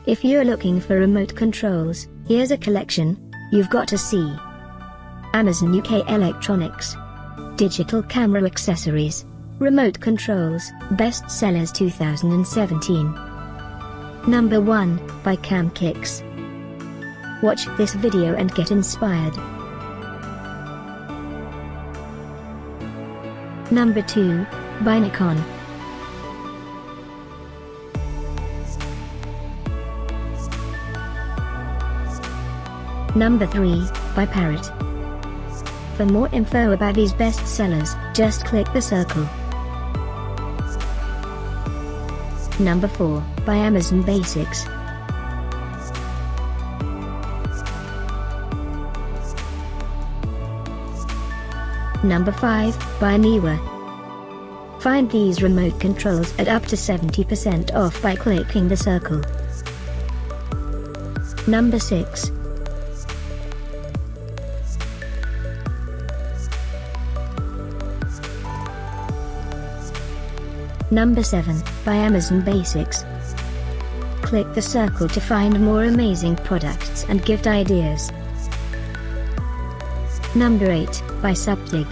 If you're looking for remote controls, here's a collection you've got to see. Amazon UK Electronics. Digital camera accessories. Remote controls, best sellers 2017. Number 1, by CamKix. Watch this video and get inspired. Number 2, by Nikon. Number 3, by Parrot. For more info about these best sellers, just click the circle. Number 4, by Amazon Basics. Number 5, by Neewer. Find these remote controls at up to 70% off by clicking the circle. Number 6. Number 7, by Amazon Basics. Click the circle to find more amazing products and gift ideas. Number 8, by Suptig.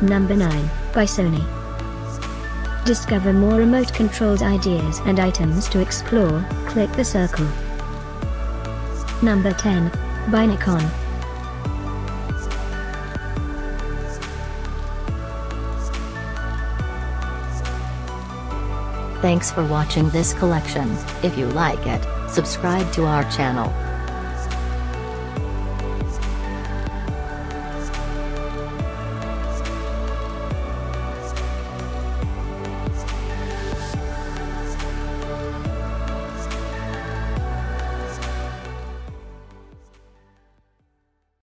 Number 9, by Sony. Discover more remote controls ideas and items to explore, click the circle. Number 10, by Nikon. Thanks for watching this collection. If you like it, subscribe to our channel.